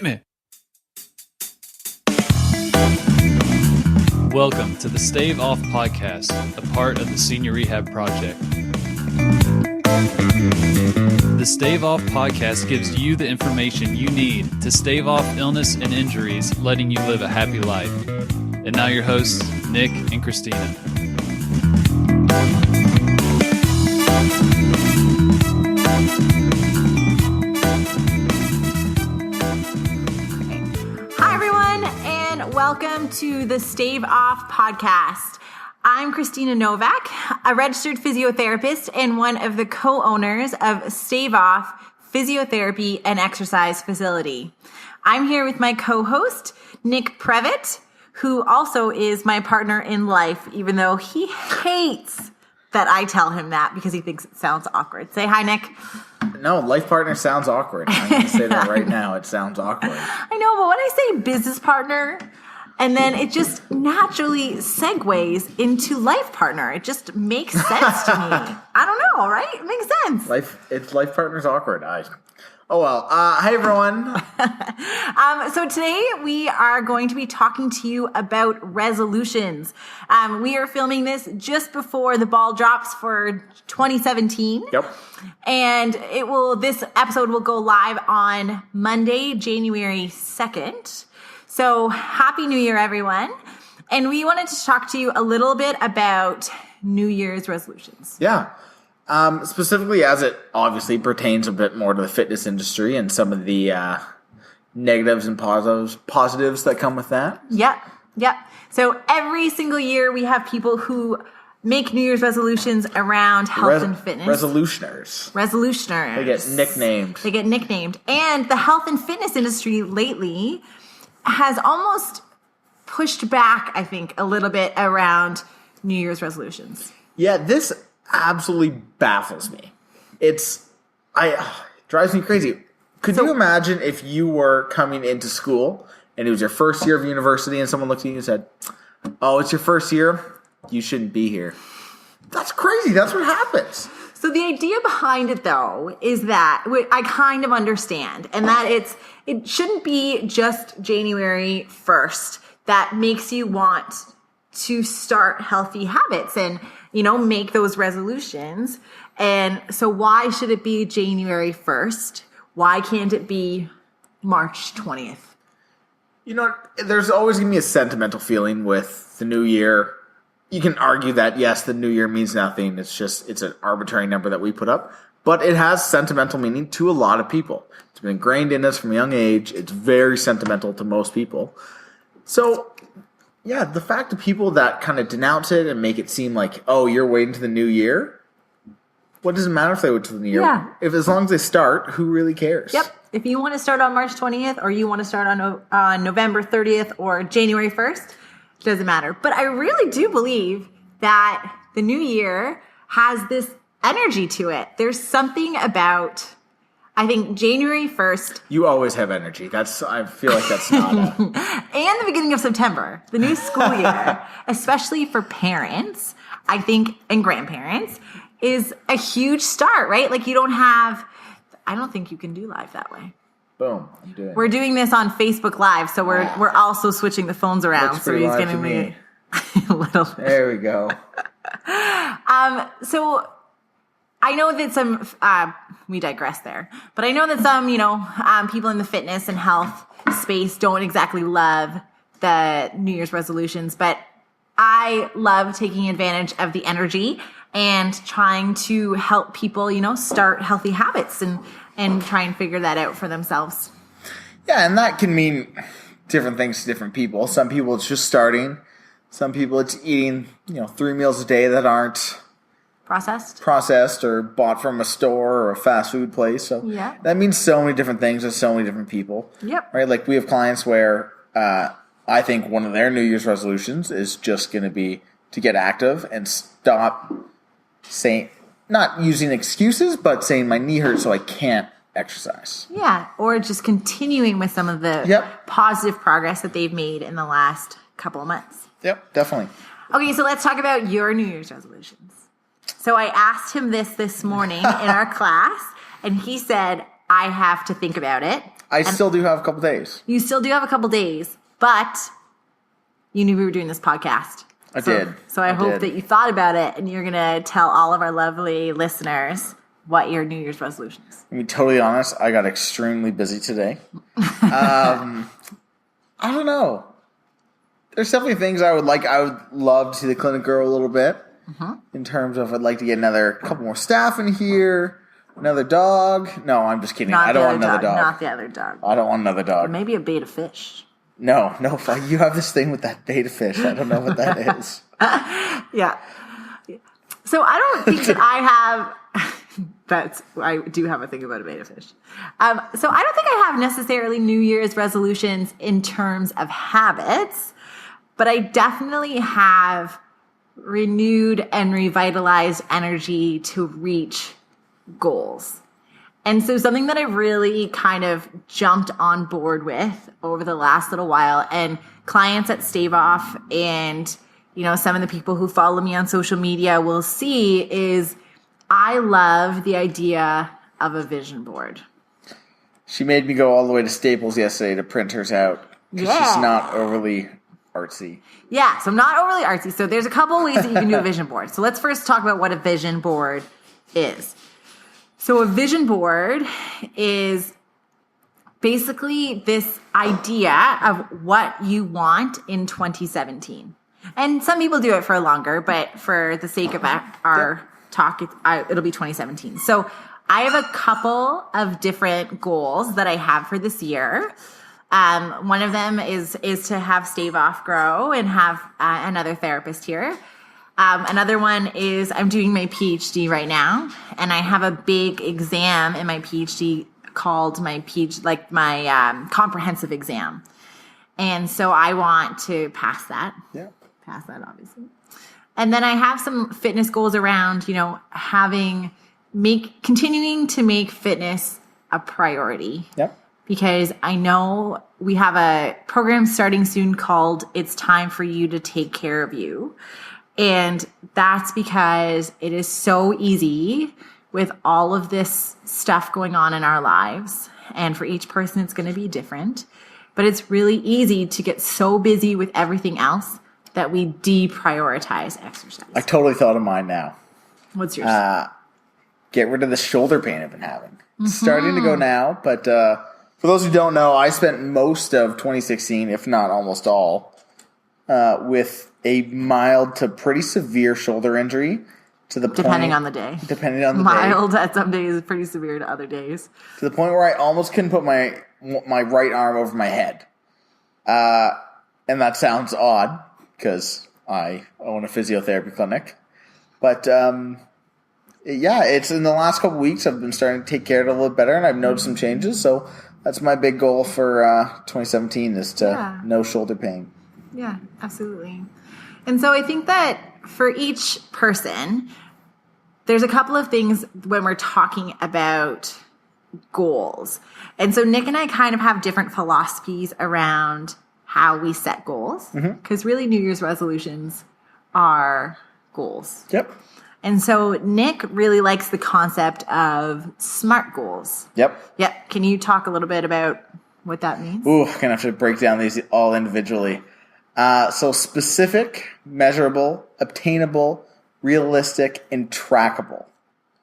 Hit me. Welcome to the Stave Off Podcast, a part of the Senior Rehab Project. The Stave Off Podcast gives you the information you need to stave off illness and injuries, letting you live a happy life. And now your hosts, Nick and Christina. Welcome to the Stave Off Podcast. I'm Christina Novak, a registered physiotherapist and one of the co-owners of Stave Off Physiotherapy and Exercise Facility. I'm here with my co-host, Nick Previtt, who also is my partner in life, even though he hates that I tell him that because he thinks it sounds awkward. Say hi, Nick. No, life partner sounds awkward. I'm going to say that right now. It sounds awkward. I know, but when I say business partner, and then it just naturally segues into life partner. It just makes sense to me. I don't know, right? It makes sense. Life partner's awkward. Oh well. Hi everyone. So today we are going to be talking to you about resolutions. We are filming this just before the ball drops for 2017. Yep. And this episode will go live on Monday, January 2nd. So happy New Year, everyone. And we wanted to talk to you a little bit about New Year's resolutions. Yeah. Specifically as it obviously pertains a bit more to the fitness industry and some of the negatives and positives that come with that. Yep. So every single year we have people who make New Year's resolutions around health and fitness. Resolutioners. They get nicknamed. And the health and fitness industry lately has almost pushed back, I think, a little bit around New Year's resolutions. Yeah, this absolutely baffles me. It drives me crazy. Could you imagine if you were coming into school and it was your first year of university and someone looked at you and said, "Oh, it's your first year? You shouldn't be here." That's crazy. That's what happens. So the idea behind it, though, is that I kind of understand, and that it shouldn't be just January 1st that makes you want to start healthy habits and, make those resolutions. And so why should it be January 1st? Why can't it be March 20th? There's always going to be a sentimental feeling with the new year. You can argue that, yes, the new year means nothing. It's an arbitrary number that we put up. But it has sentimental meaning to a lot of people. It's been ingrained in us from a young age. It's very sentimental to most people. So, yeah, the fact of people that kind of denounce it and make it seem like, oh, you're waiting to the new year. What does it matter if they wait to the new year? Yeah. As long as they start, who really cares? Yep. If you want to start on March 20th or you want to start on November 30th or January 1st, doesn't matter. But I really do believe that the new year has this energy to it. There's something about, I think, January 1st. You always have energy. I feel like that's not and the beginning of September, the new school year, especially for parents, I think, and grandparents, is a huge start, right? Like I don't think you can do live that way. Boom. We're doing this on Facebook Live, so we're also switching the phones around. Looks so he's going to be a little bit. There we go. So I know that some we digress there, but I know that some people in the fitness and health space don't exactly love the New Year's resolutions, but I love taking advantage of the energy and trying to help people, start healthy habits and try and figure that out for themselves. Yeah, and that can mean different things to different people. Some people it's just starting. Some people it's eating, 3 meals a day that aren't processed or bought from a store or a fast food place. So yeah. That means so many different things to so many different people. Yep. Right? Like we have clients where I think one of their New Year's resolutions is just going to be to get active and stop saying, not using excuses, but saying my knee hurts so I can't exercise. Yeah, or just continuing with some of the positive progress that they've made in the last couple of months. Yep, definitely. Okay, so let's talk about your New Year's resolutions. So I asked him this morning in our class, and he said, I have to think about it. I still do have a couple days. You still do have a couple days, but you knew we were doing this podcast. I did. So I hope that you thought about it and you're going to tell all of our lovely listeners what your New Year's resolution is. To be totally honest, I got extremely busy today. I don't know. There's definitely things I would like. I would love to see the clinic grow a little bit in terms of I'd like to get another couple more staff in here, another dog. No, I'm just kidding. I don't want another dog. Not the other dog. I don't want another dog. Or maybe a beta fish. No, you have this thing with that beta fish. I don't know what that is. Yeah. So I don't think that I have... I do have a thing about a beta fish. So I don't think I have necessarily New Year's resolutions in terms of habits, but I definitely have renewed and revitalized energy to reach goals. And so something that I really kind of jumped on board with over the last little while, and clients at Stave Off and, some of the people who follow me on social media will see, is I love the idea of a vision board. She made me go all the way to Staples yesterday to print hers out because she's not overly artsy. Yeah, so I'm not overly artsy. So there's a couple of ways that you can do a vision board. So let's first talk about what a vision board is. So a vision board is basically this idea of what you want in 2017. And some people do it for longer, but for the sake of our talk, it'll be 2017. So I have a couple of different goals that I have for this year. One of them is to have Stave Off grow and have another therapist here. Another one is I'm doing my PhD right now, and I have a big exam in my PhD called my comprehensive exam. And so I want to pass that. Yeah. Pass that, obviously. And then I have some fitness goals around, continuing to make fitness a priority. Yep. Because I know we have a program starting soon called It's Time for You to Take Care of You. And that's because it is so easy with all of this stuff going on in our lives. And for each person, it's going to be different. But it's really easy to get so busy with everything else that we deprioritize exercise. I totally thought of mine now. What's yours? Get rid of the shoulder pain I've been having. It's starting to go now, but for those who don't know, I spent most of 2016, if not almost all, with a mild to pretty severe shoulder injury. Depending on the day. Mild at some days, pretty severe to other days. To the point where I almost couldn't put my right arm over my head. And that sounds odd, because I own a physiotherapy clinic. But, it's in the last couple weeks I've been starting to take care of it a little better, and I've noticed some changes. So that's my big goal for 2017 is to no shoulder pain. Yeah, absolutely. And so I think that for each person, there's a couple of things when we're talking about goals. And so Nick and I kind of have different philosophies around how we set goals, because really New Year's resolutions are goals. Yep. And so Nick really likes the concept of SMART goals. Yep. Can you talk a little bit about what that means? Ooh, I'm going to have to break down these all individually. So specific, measurable, obtainable, realistic, and trackable.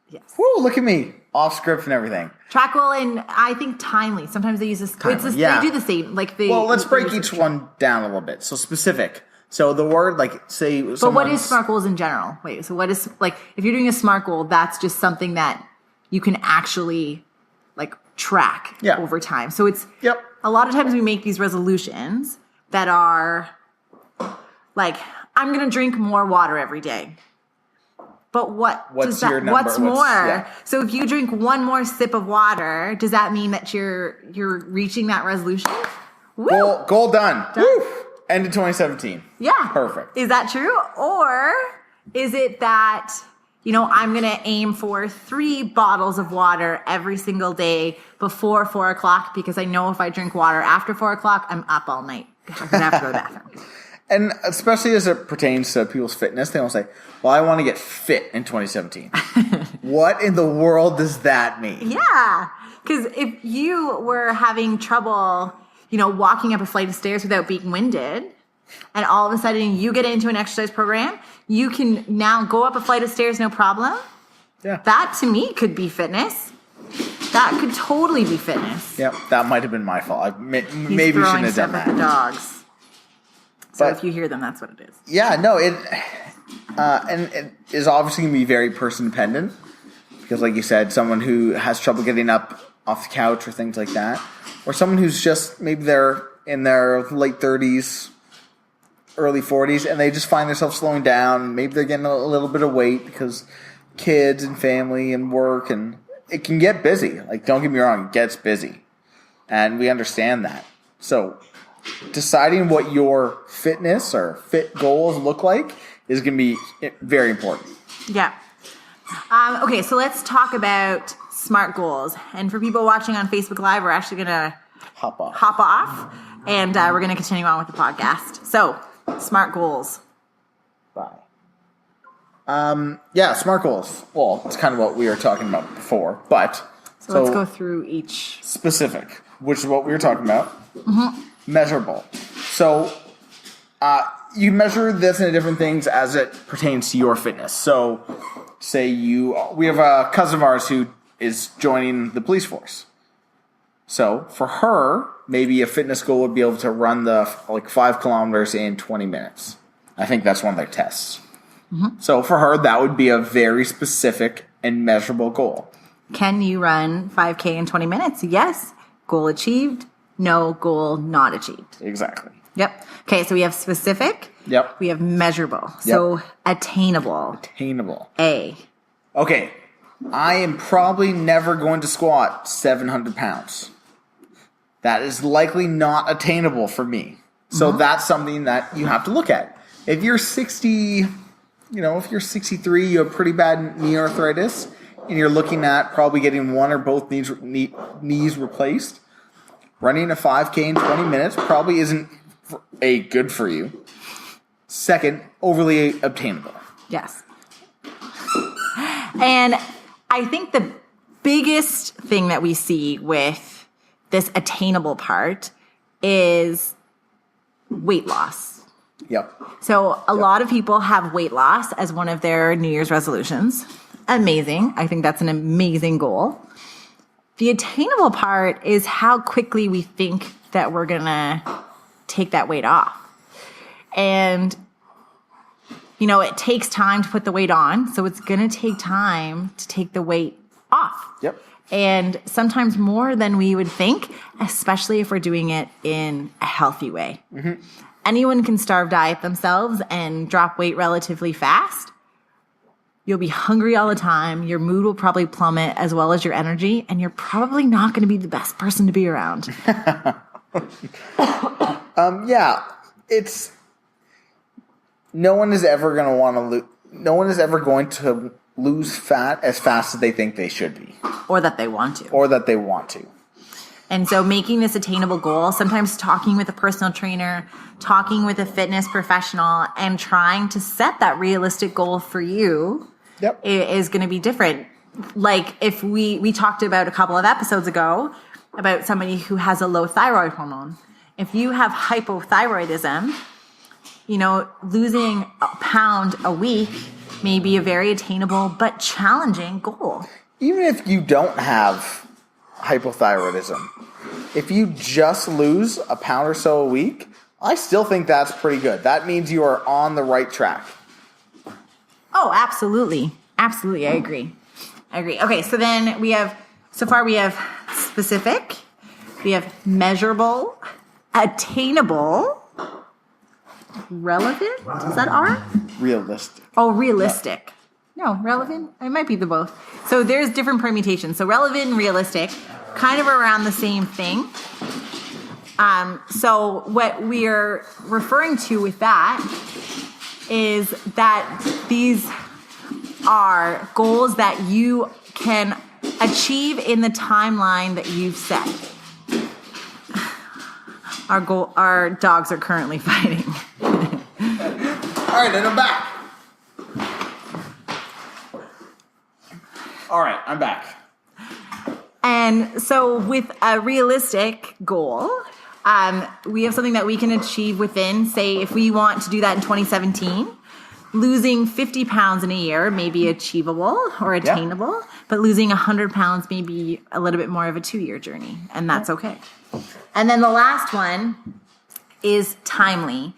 Yes. Woo, look at me. Off script and everything. Trackable and I think timely. Sometimes they use this. They do the same. Well, let's break each one down a little bit. So specific. So the word, say... But what is SMART goals in general? Wait, so what is... if you're doing a SMART goal, that's just something that you can actually, track over time. So it's... Yep. A lot of times we make these resolutions that are, I'm going to drink more water every day. But what's your number? What's more? So if you drink one more sip of water, does that mean that you're reaching that resolution? Woo! Goal done. Woo! End of 2017. Yeah. Perfect. Is that true? Or is it that, I'm going to aim for 3 bottles of water every single day before 4 o'clock because I know if I drink water after 4 o'clock, I'm up all night. I'm going to have to go to the bathroom. And especially as it pertains to people's fitness, they will say, well, I want to get fit in 2017. What in the world does that mean? Yeah. Because if you were having trouble, walking up a flight of stairs without being winded, and all of a sudden you get into an exercise program, you can now go up a flight of stairs, no problem. Yeah. That to me could be fitness. That could totally be fitness. Yep, that might have been my fault. I maybe He's shouldn't have done stuff at that. the dogs. So But- if you hear them, that's what it is. Yeah, no, and it is obviously going to be very person dependent because, like you said, someone who has trouble getting up off the couch or things like that, or someone who's just maybe they're in their late 30s, early 40s, and they just find themselves slowing down. Maybe they're getting a little bit of weight because kids and family and work, and it can get busy. Like, don't get me wrong, it gets busy, and we understand that. So deciding what your fitness or fit goals look like is going to be very important. Yeah. Okay, so let's talk about SMART goals. And for people watching on Facebook Live, we're actually going to Hop off. and we're going to continue on with the podcast. So, SMART goals. Bye. Yeah, SMART goals. Well, it's kind of what we were talking about before, but So let's go through each. specific, which is what we were talking about. Mm-hmm. Measurable. So you measure this in different things as it pertains to your fitness. So say we have a cousin of ours who is joining the police force. So for her, maybe a fitness goal would be able to run 5 kilometers in 20 minutes. I think that's one of their tests. Mm-hmm. So for her, that would be a very specific and measurable goal. Can you run 5K in 20 minutes? Yes. Goal achieved. No. Goal not achieved. Exactly. Yep. Okay, so we have specific. Yep. We have measurable. So attainable. Attainable. A. Okay. I am probably never going to squat 700 pounds. That is likely not attainable for me. So that's something that you have to look at. If you're 60, if you're 63, you have pretty bad knee arthritis, and you're looking at probably getting one or both knees replaced, running a 5K in 20 minutes probably isn't good for you. Second, overly obtainable. Yes. And I think the biggest thing that we see with this attainable part is weight loss. Yep. So a lot of people have weight loss as one of their New Year's resolutions. Amazing. I think that's an amazing goal. The attainable part is how quickly we think that we're going to take that weight off. And, it takes time to put the weight on. So it's going to take time to take the weight off. Yep. And sometimes more than we would think, especially if we're doing it in a healthy way. Mm-hmm. Anyone can starve diet themselves and drop weight relatively fast. You'll be hungry all the time. Your mood will probably plummet as well as your energy. And you're probably not going to be the best person to be around. Yeah. It's... No one is ever going to want to lose... No one is ever going to lose fat as fast as they think they should be. Or that they want to. Or that they want to. And so making this attainable goal, sometimes talking with a personal trainer, talking with a fitness professional, and trying to set that realistic goal for you is going to be different. Like if we talked about a couple of episodes ago about somebody who has a low thyroid hormone. If you have hypothyroidism, losing a pound a week may be a very attainable but challenging goal. Even if you don't have hypothyroidism, if you just lose a pound or so a week, I still think that's pretty good. That means you are on the right track. Oh, absolutely. Absolutely. I agree. Okay. So then we have specific, we have measurable, attainable, relevant. Is that R? Realistic. Oh, realistic. No, relevant. It might be the both. So there's different permutations. So relevant and realistic, kind of around the same thing. So what we're referring to with that is that these are goals that you can achieve in the timeline that you've set. Our dogs are currently fighting. All right, and I'm back. All right, I'm back. And so with a realistic goal, we have something that we can achieve within, say, if we want to do that in 2017, losing 50 pounds in a year may be achievable or attainable, but losing 100 pounds may be a little bit more of a 2-year journey, and that's okay. And then the last one is timely.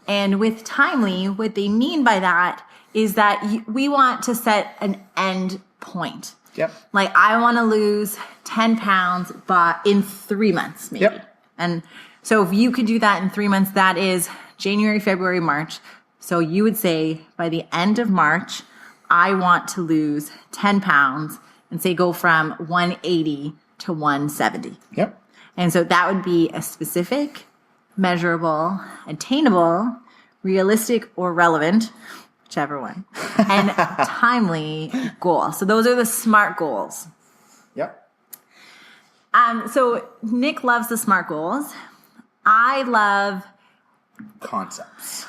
And with timely, what they mean by that is that we want to set an end point. Yep. Like, I want to lose 10 pounds in 3 months, maybe. Yep. And so if you could do that in 3 months, that is January, February, March. So you would say by the end of March, I want to lose 10 pounds and say go from 180 to 170. Yep. And so that would be a specific, measurable, attainable, realistic, or relevant, whichever one, and timely goal. So those are the SMART goals. Yep. So Nick loves the SMART goals. I love Concepts,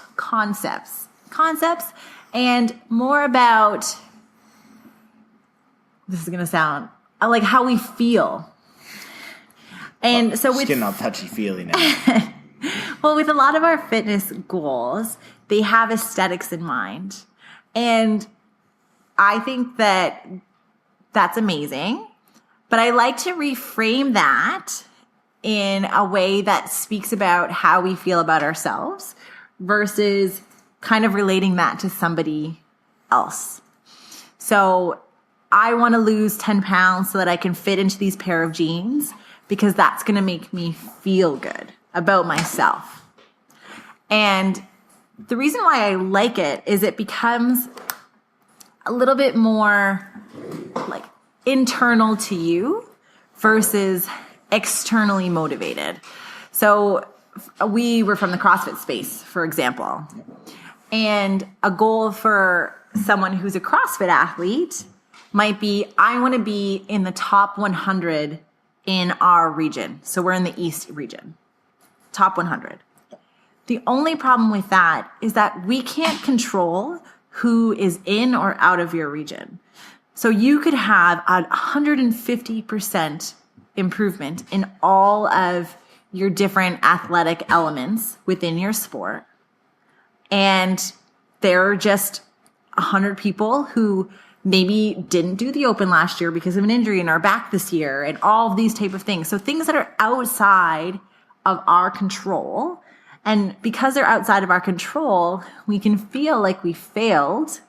and more about, this is going to sound like how we feel. And so with getting all touchy-feely now. Well, with a lot of our fitness goals, they have aesthetics in mind. And I think that that's amazing. But I like to reframe that in a way that speaks about how we feel about ourselves versus kind of relating that to somebody else. So I want to lose 10 pounds so that I can fit into these pair of jeans because that's going to make me feel good about myself. And the reason why I like it is it becomes a little bit more like internal to you versus externally motivated. So we were from the CrossFit space, for example. And a goal for someone who's a CrossFit athlete might be, I want to be in the top 100 in our region. So we're in the East region, top 100. The only problem with that is that we can't control who is in or out of your region. So you could have a 150% improvement in all of your different athletic elements within your sport. And there are just 100 people who maybe didn't do the open last year because of an injury and are back this year and all of these type of things. So things that are outside of our control. And because they're outside of our control, we can feel like we failed,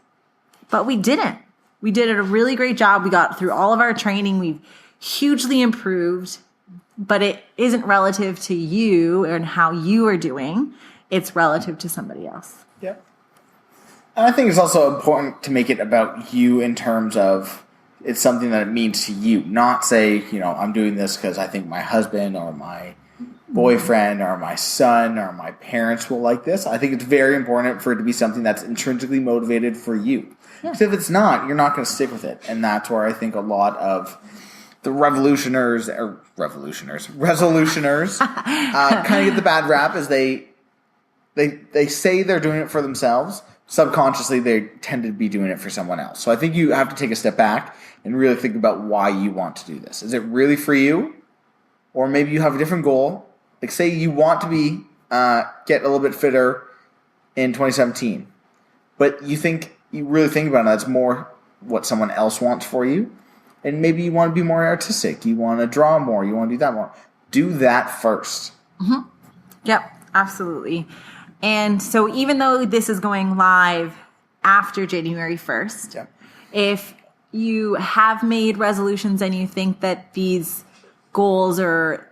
but we didn't. We did a really great job. We got through all of our training. We've hugely improved, but it isn't relative to you and how you are doing. It's relative to somebody else. Yeah. And I think it's also important to make it about you in terms of it's something that it means to you, not say, I'm doing this because I think my husband or my boyfriend or my son or my parents will like this. I think it's very important for it to be something that's intrinsically motivated for you. Yeah. Because if it's not, you're not going to stick with it. And that's where I think a lot of the resolutioners kind of get the bad rap is they say they're doing it for themselves. Subconsciously, they tend to be doing it for someone else. So I think you have to take a step back and really think about why you want to do this. Is it really for you? Or maybe you have a different goal. Like say you want to be get a little bit fitter in 2017. But you really think about it, that's more what someone else wants for you. And maybe you want to be more artistic. You want to draw more. You want to do that more. Do that first. Mm-hmm. Yep, absolutely. And so even though this is going live after January 1st, yeah. If you have made resolutions and you think that these goals or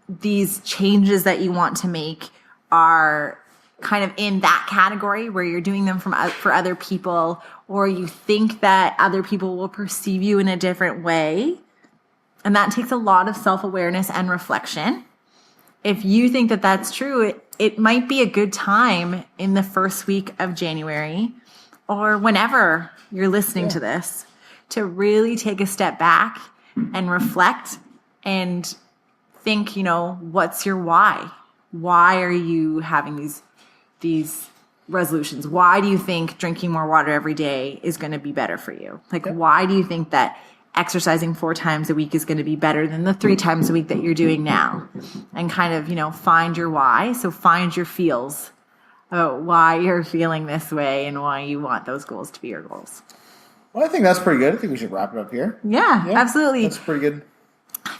these changes that you want to make are kind of in that category where you're doing them for other people, or you think that other people will perceive you in a different way, and that takes a lot of self-awareness and reflection. If you think that that's true, it might be a good time in the first week of January or whenever you're listening to this to really take a step back and reflect and think, what's your why? Why are you having these resolutions? Why do you think drinking more water every day is going to be better for you? Why do you think that exercising 4 times a week is going to be better than the 3 times a week that you're doing now. And kind of, find your why. So find your feels about why you're feeling this way and why you want those goals to be your goals. Well, I think that's pretty good. I think we should wrap it up here. Yeah, absolutely. That's pretty good.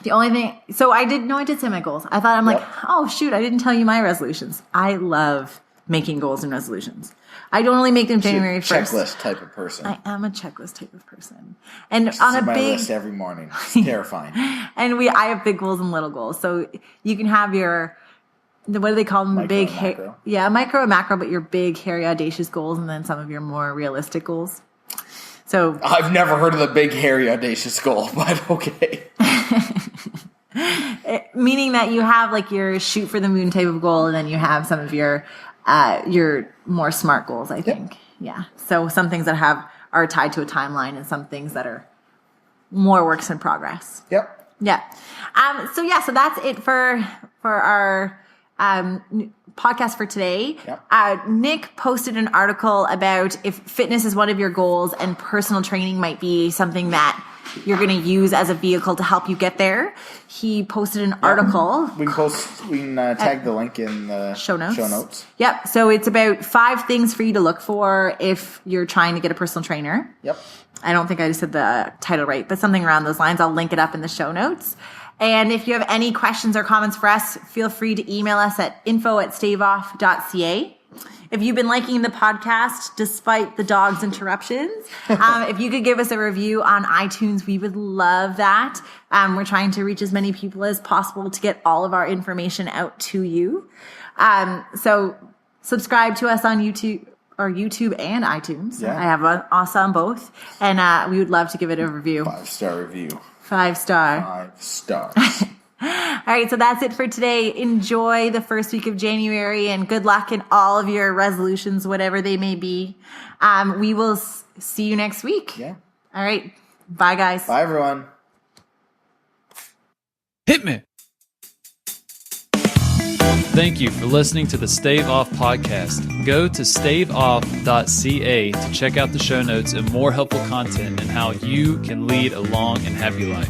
The only thing, so I did say my goals. I thought, like, oh shoot, I didn't tell you my resolutions. I love making goals and resolutions. I don't only make them January 1st. Checklist type of person. I am a checklist type of person. And It's on a my big list every morning. It's terrifying. And I have big goals and little goals. So you can have your, what do they call them? Micro and macro. Micro and macro, but your big, hairy, audacious goals, and then some of your more realistic goals. So I've never heard of the big, hairy, audacious goal, but okay. Meaning that you have like your shoot for the moon type of goal, and then you have some of your more smart goals, I think. Yep. Yeah. So some things that are tied to a timeline, and some things that are more works in progress. Yep. Yeah. So that's it for our podcast for today. Yep. Nick posted an article about if fitness is one of your goals and personal training might be something that you're going to use as a vehicle to help you get there. He posted an article. We can tag the link in the show notes. Yep. So it's about 5 things for you to look for if you're trying to get a personal trainer. Yep. I don't think I just said the title right, but something around those lines. I'll link it up in the show notes. And if you have any questions or comments for us, feel free to email us at info@staveoff.ca. If you've been liking the podcast, despite the dog's interruptions, if you could give us a review on iTunes, we would love that. We're trying to reach as many people as possible to get all of our information out to you. So subscribe to us on YouTube and iTunes. Yeah. I have us on both. And we would love to give it a review. 5-star review. 5-star. 5 stars. All right, so that's it for today. Enjoy the first week of January, and good luck in all of your resolutions, whatever they may be. We will see you next week. Yeah. All right. Bye, guys. Bye, everyone. Hit me. Thank you for listening to the Stave Off podcast. Go to staveoff.ca to check out the show notes and more helpful content and how you can lead a long and happy life.